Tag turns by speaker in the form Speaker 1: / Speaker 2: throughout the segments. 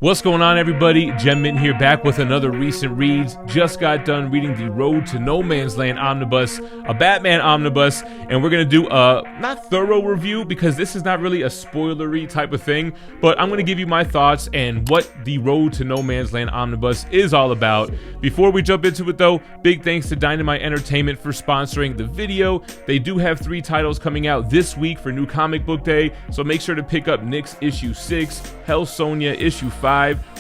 Speaker 1: What's going on, everybody? GemMint here, back with another recent reads. Just got done reading the Road to No Man's Land Omnibus, a Batman omnibus, and we're gonna do a not thorough review because this is not really a spoilery type of thing, but I'm gonna give you my thoughts and what the Road to No Man's Land Omnibus is all about. Before we jump into it though, big thanks to Dynamite Entertainment for sponsoring the video. They do have 3 titles coming out this week for New Comic Book Day, so make sure to pick up Nick's issue 6, Hell Sonia issue 5,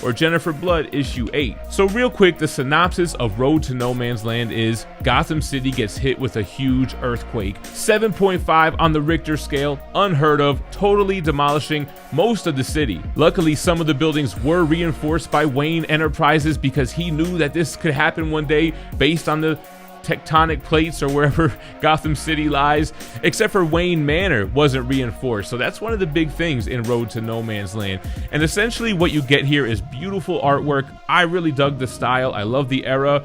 Speaker 1: or Jennifer Blood issue 8. So real quick, the synopsis of Road to No Man's Land is Gotham City gets hit with a huge earthquake. 7.5 on the Richter scale, unheard of, totally demolishing most of the city. Luckily, some of the buildings were reinforced by Wayne Enterprises because he knew that this could happen one day based on the tectonic plates or wherever Gotham City lies, except for Wayne Manor wasn't reinforced. So that's one of the big things in Road to No Man's Land. And essentially what you get here is beautiful artwork. I really dug the style. I love the era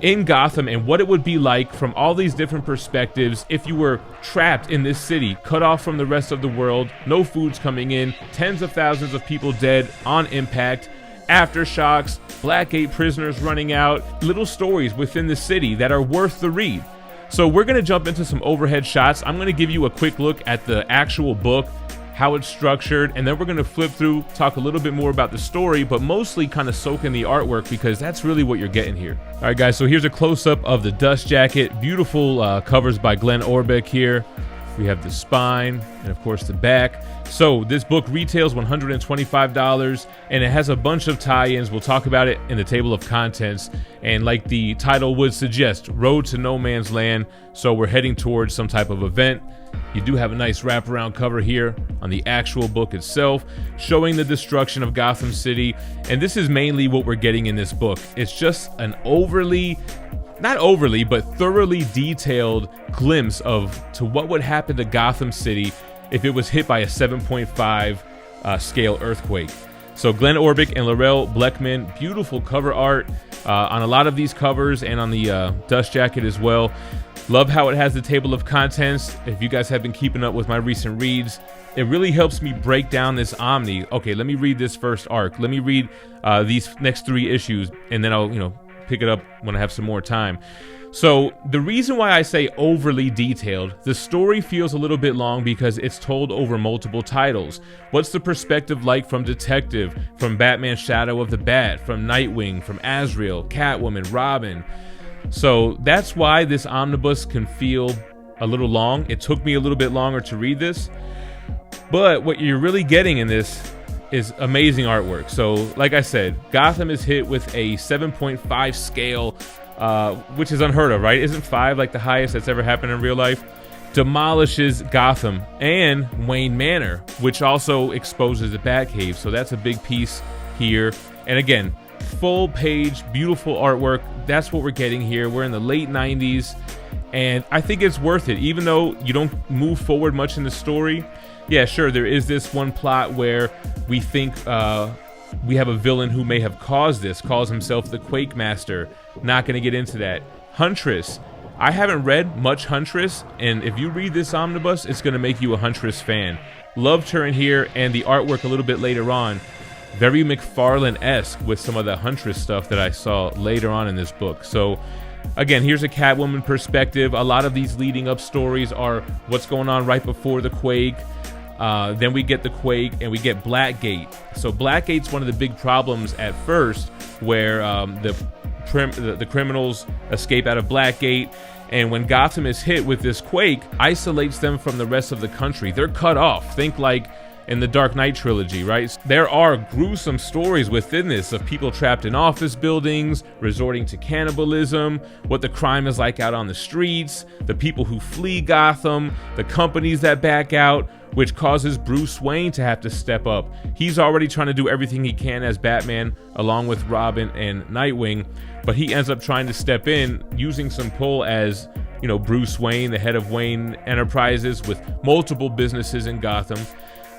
Speaker 1: in Gotham and what it would be like from all these different perspectives if you were trapped in this city, cut off from the rest of the world, no food's coming in, tens of thousands of people dead on impact, aftershocks, Blackgate prisoners running out, little stories within the city that are worth the read. So we're going to jump into some overhead shots. I'm going to give you a quick look at the actual book, how it's structured, and then we're going to flip through, talk a little bit more about the story, but mostly kind of soak in the artwork because that's really what you're getting here. All right, guys, so here's a close-up of the dust jacket. Beautiful covers by Glenn Orbeck here. We have the spine and of course the back. So this book retails $125 and it has a bunch of tie-ins. We'll talk about it in the table of contents. And like the title would suggest, Road to No Man's Land. So we're heading towards some type of event. You do have a nice wraparound cover here on the actual book itself, showing the destruction of Gotham City. And this is mainly what we're getting in this book. It's just an not overly, but thoroughly detailed glimpse to what would happen to Gotham City if it was hit by a 7.5 scale earthquake. So Glenn Orbeck and Laurel Bleckman, beautiful cover art on a lot of these covers and on the dust jacket as well. Love how it has the table of contents. If you guys have been keeping up with my recent reads, it really helps me break down this Omni. Okay, let me read this first arc. Let me read these next 3 issues, and then I'll, pick it up when I have some more time. So the reason why I say overly detailed, the story feels a little bit long because it's told over multiple titles. What's the perspective like from Detective, from Batman Shadow of the Bat, from Nightwing, from Azrael, Catwoman, Robin? So that's why this omnibus can feel a little long. It took me a little bit longer to read this, but what you're really getting in this is amazing artwork. So like I said, Gotham is hit with a 7.5 scale, which is unheard of, right? Isn't 5 like the highest that's ever happened in real life? Demolishes Gotham and Wayne Manor, which also exposes the Batcave. So that's a big piece here. And again, full page, beautiful artwork. That's what we're getting here. We're in the late 90s, and I think it's worth it, even though you don't move forward much in the story. Yeah, sure, there is this one plot where we think we have a villain who may have caused this, calls himself the Quake Master. Not going to get into that. Huntress. I haven't read much Huntress, and if you read this omnibus, it's going to make you a Huntress fan. Loved her in here, and the artwork a little bit later on. Very McFarlane-esque with some of the Huntress stuff that I saw later on in this book. So again, here's a Catwoman perspective. A lot of these leading up stories are what's going on right before the quake. Then we get the quake and we get Blackgate. So Blackgate's one of the big problems at first, where the criminals escape out of Blackgate, and when Gotham is hit with this quake, isolates them from the rest of the country. They're cut off. Think like in the Dark Knight trilogy, right? There are gruesome stories within this of people trapped in office buildings, resorting to cannibalism, what the crime is like out on the streets, the people who flee Gotham, the companies that back out, which causes Bruce Wayne to have to step up. He's already trying to do everything he can as Batman, along with Robin and Nightwing, but he ends up trying to step in, using some pull as, Bruce Wayne, the head of Wayne Enterprises with multiple businesses in Gotham.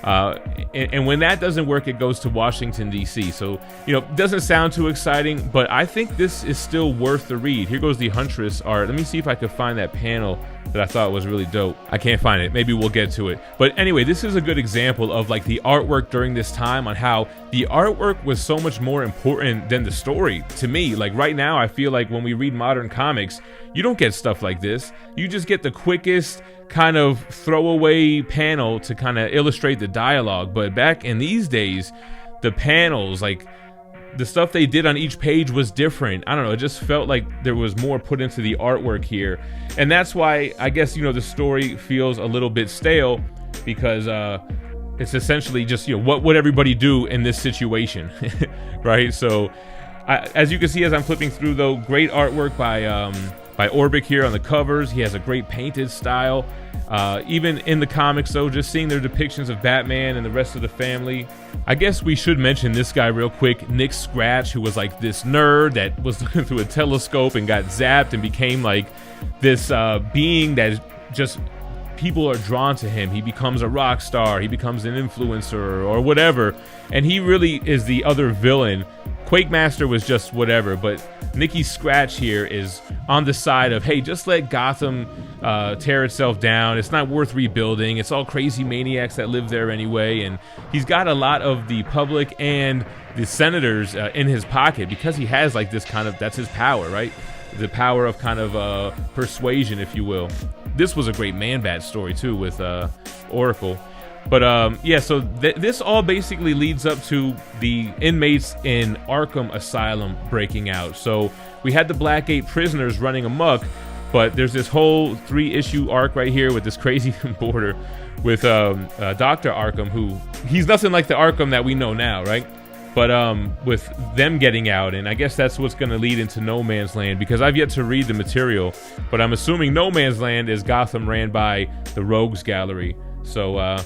Speaker 1: And when that doesn't work, it goes to Washington, D.C. So, you know, doesn't sound too exciting, but I think this is still worth the read. Here goes the Huntress art. Let me see if I could find that panel that I thought was really dope. I can't find it. Maybe we'll get to it. But anyway, this is a good example of like the artwork during this time, on how the artwork was so much more important than the story to me. Like right now, I feel like when we read modern comics, you don't get stuff like this. You just get the quickest kind of throwaway panel to kind of illustrate the dialogue. But back in these days, the panels, like the stuff they did on each page was different. I don't know, it just felt like there was more put into the artwork here. And that's why I guess, you know, the story feels a little bit stale, because it's essentially just, you know, what would everybody do in this situation? Right? So as you can see, as I'm flipping through though, great artwork by Orbic here on the covers. He has a great painted style. Even in the comics though, just seeing their depictions of Batman and the rest of the family. I guess we should mention this guy real quick, Nick Scratch, who was like this nerd that was looking through a telescope and got zapped and became like this being that just people are drawn to him. He becomes a rock star, he becomes an influencer or whatever, and he really is the other villain. Quakemaster was just whatever, but Nicky Scratch here is on the side of, hey, just let Gotham tear itself down. It's not worth rebuilding. It's all crazy maniacs that live there anyway. And he's got a lot of the public and the senators in his pocket, because he has like this kind of, that's his power, right? The power of kind of persuasion, if you will. This was a great Man-Bat story too with Oracle. But yeah, so this all basically leads up to the inmates in Arkham Asylum breaking out. So we had the Blackgate prisoners running amok, but there's this whole 3-issue arc right here with this crazy border with Dr. Arkham, who, he's nothing like the Arkham that we know now, right? But with them getting out, and I guess that's what's going to lead into No Man's Land, because I've yet to read the material, but I'm assuming No Man's Land is Gotham ran by the Rogues Gallery. So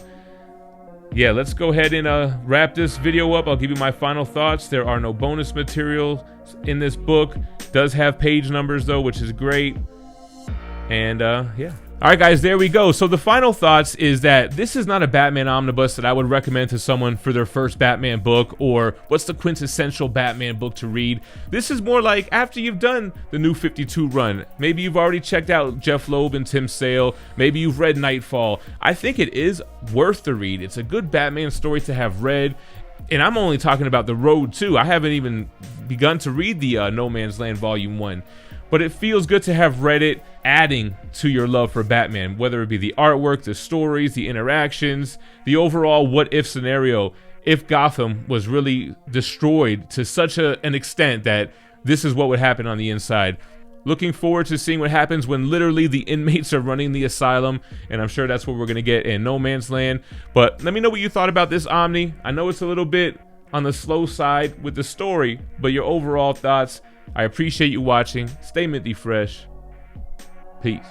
Speaker 1: yeah, let's go ahead and wrap this video up. I'll give you my final thoughts. There are no bonus material in this book. It does have page numbers though, which is great. And yeah. All right, guys, there we go. So the final thoughts is that this is not a Batman omnibus that I would recommend to someone for their first Batman book, or what's the quintessential Batman book to read. This is more like after you've done the New 52 run. Maybe you've already checked out Jeff Loeb and Tim Sale. Maybe you've read Nightfall. I think it is worth the read. It's a good Batman story to have read. And I'm only talking about the road too. I haven't even begun to read the No Man's Land Volume 1. But it feels good to have read it, adding to your love for Batman, whether it be the artwork, the stories, the interactions, the overall what-if scenario. If Gotham was really destroyed to such an extent that this is what would happen on the inside. Looking forward to seeing what happens when literally the inmates are running the asylum, and I'm sure that's what we're going to get in No Man's Land. But let me know what you thought about this Omni. I know it's a little bit on the slow side with the story, but your overall thoughts. I appreciate you watching. Stay minty fresh. Peace.